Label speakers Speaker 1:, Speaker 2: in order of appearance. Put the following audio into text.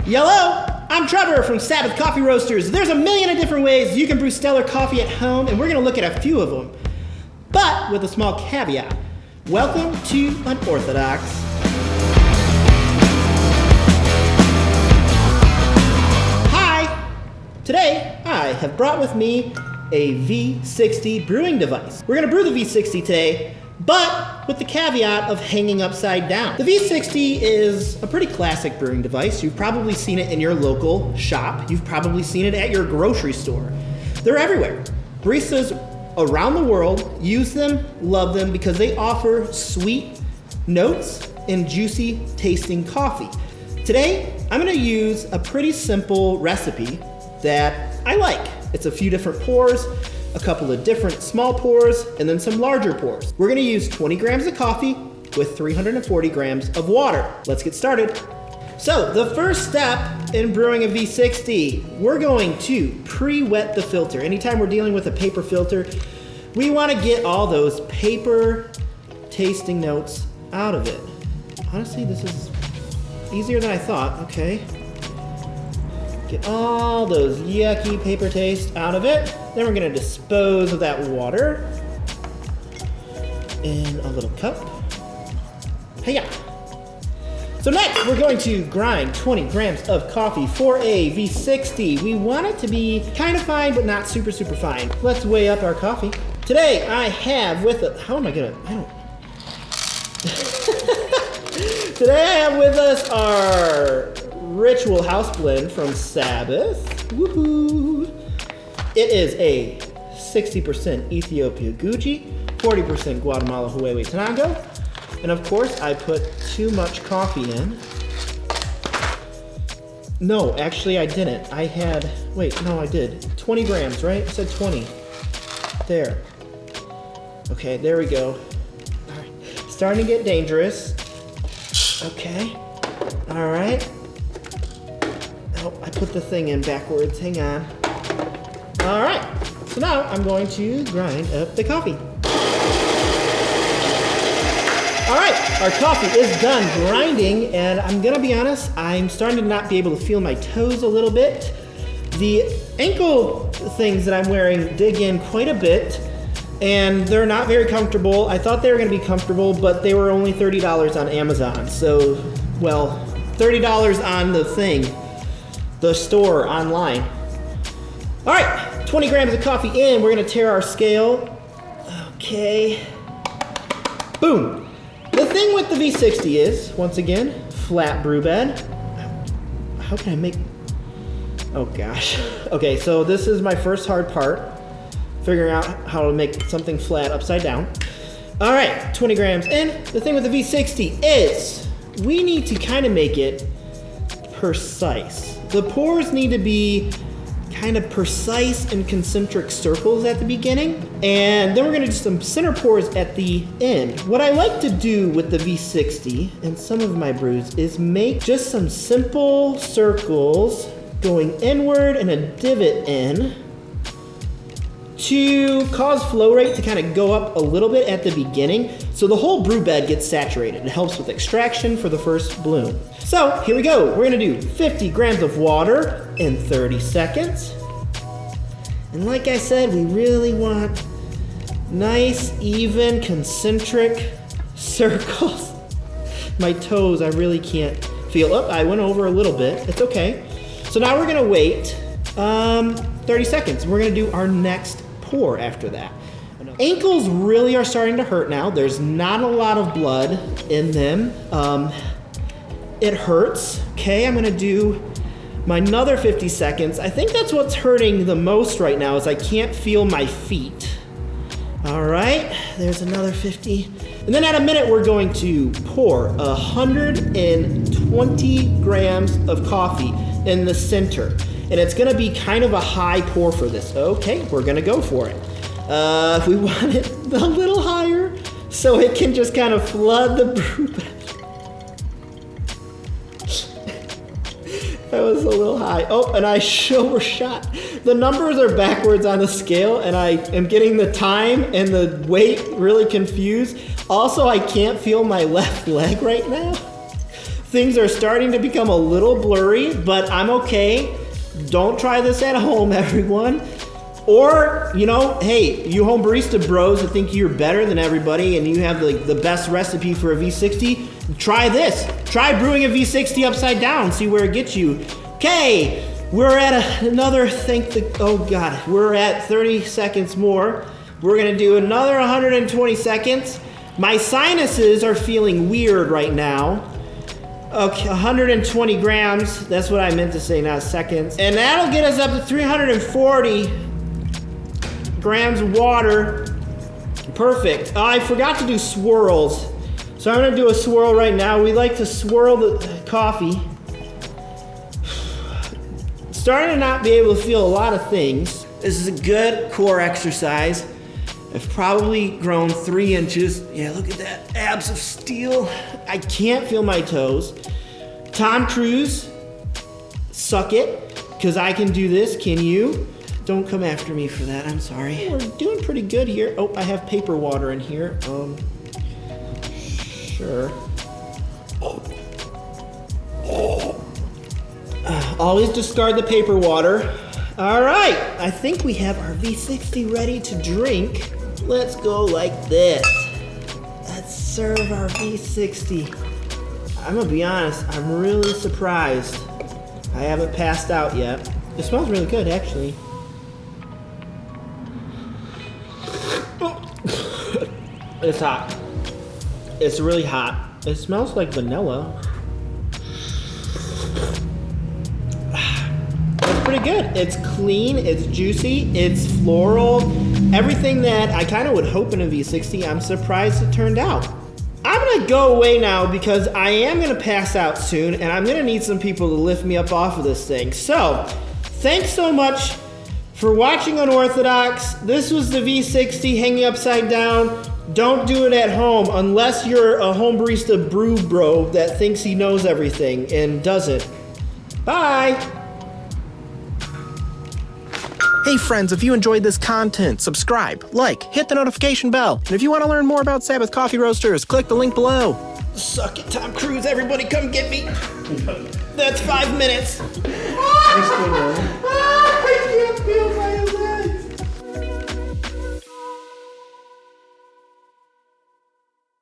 Speaker 1: Hello, I'm Trevor from Sabbath Coffee Roasters. There's a million of different ways you can brew stellar coffee at home, and we're going to look at a few of them, but with a small caveat. Welcome to Unorthodox. Hi! Today, I have brought with me a V60 brewing device. We're going to brew the V60 today, but with the caveat of hanging upside down. The V60 is a pretty classic brewing device. You've probably seen it in your local shop. You've probably seen it at your grocery store. They're everywhere. Baristas around the world use them, love them, because they offer sweet notes and juicy tasting coffee. Today, I'm gonna use a pretty simple recipe that I like. It's a few different pours, a couple of different small pours, and then some larger pours. We're gonna use 20 grams of coffee with 340 grams of water. Let's get started. So the first step in brewing a V60, we're going to pre-wet the filter. Anytime we're dealing with a paper filter, we wanna get all those paper tasting notes out of it. Honestly, this is easier than I thought, okay. Get all those yucky paper taste out of it. Then we're gonna dispose of that water in a little cup. Hey-ya. So next, we're going to grind 20 grams of coffee for a V60. We want it to be kind of fine, but not super, super fine. Let's weigh up our coffee. Today, I have with it, Today I have with us our Ritual House Blend from Sabbath. Woohoo! It is a 60% Ethiopia Guji, 40% Guatemala Huehue Tenango, and of course I put too much coffee in. No, actually I didn't. I did. 20 grams, right? I said 20. There. Okay, there we go. All right. Starting to get dangerous. Okay. All right. Oh, I put the thing in backwards. Hang on. All right. So now I'm going to grind up the coffee. All right. Our coffee is done grinding, and I'm gonna be honest, I'm starting to not be able to feel my toes a little bit. The ankle things that I'm wearing dig in quite a bit, and they're not very comfortable. I thought they were gonna be comfortable, but they were only $30 on Amazon. So, well, $30 on the store online. All right, 20 grams of coffee in. We're gonna tear our scale. Okay. Boom. The thing with the V60 is, once again, flat brew bed. How can I make, oh gosh. Okay, so this is my first hard part, figuring out how to make something flat upside down. All right, 20 grams in. The thing with the V60 is we need to kind of make it precise. The pours need to be kind of precise and concentric circles at the beginning, and then we're gonna do some center pours at the end. What I like to do with the V60 and some of my brews is make just some simple circles going inward and a divot in to cause flow rate to kind of go up a little bit at the beginning, so the whole brew bed gets saturated. It helps with extraction for the first bloom. So here we go. We're gonna do 50 grams of water in 30 seconds. And like I said, we really want nice, even, concentric circles. My toes, I really can't feel. Oh, I went over a little bit. It's okay. So now we're gonna wait 30 seconds. We're gonna do our next pour after that. Ankles really are starting to hurt now. There's not a lot of blood in them. It hurts. Okay, I'm gonna do my another 50 seconds. I think that's what's hurting the most right now is I can't feel my feet. All right, there's another 50. And then at a minute, we're going to pour 120 grams of coffee in the center. And it's gonna be kind of a high pour for this. Okay, we're gonna go for it. We want it a little higher so it can just kind of flood the brew bed. That was a little high. Oh, and I overshot. The numbers are backwards on the scale, and I am getting the time and the weight really confused. Also, I can't feel my left leg right now. Things are starting to become a little blurry, but I'm okay. Don't try this at home, everyone. Or, you know, hey, you home barista bros that think you're better than everybody and you have the best recipe for a V60, try this. Try brewing a V60 upside down, see where it gets you. Okay, we're at another, we're at 30 seconds more. We're gonna do another 120 seconds. My sinuses are feeling weird right now. Okay, 120 grams, that's what I meant to say, not seconds. And that'll get us up to 340 grams of water. Perfect. I forgot to do swirls. So I'm gonna do a swirl right now. We like to swirl the coffee. Starting to not be able to feel a lot of things. This is a good core exercise. I've probably grown 3 inches. Yeah, look at that, abs of steel. I can't feel my toes. Tom Cruise, suck it, because I can do this, can you? Don't come after me for that, I'm sorry. We're doing pretty good here. Oh, I have paper water in here. Sure. Always discard the paper water. All right, I think we have our V60 ready to drink. Let's go like this. Let's serve our V60. I'm gonna be honest, I'm really surprised I haven't passed out yet. It smells really good, actually. It's hot. It's really hot. It smells like vanilla. It's pretty good. It's clean, it's juicy, it's floral. Everything that I kind of would hope in a V60, I'm surprised it turned out. I'm gonna go away now because I am gonna pass out soon and I'm gonna need some people to lift me up off of this thing. So, thanks so much for watching Unorthodox. This was the V60 hanging upside down. Don't do it at home unless you're a home barista brew bro that thinks he knows everything and doesn't. Bye.
Speaker 2: Hey friends, if you enjoyed this content, subscribe, like, hit the notification bell. And if you want to learn more about Sabbath Coffee Roasters, click the link below.
Speaker 1: Suck it, Tom Cruise. Everybody come get me. That's 5 minutes.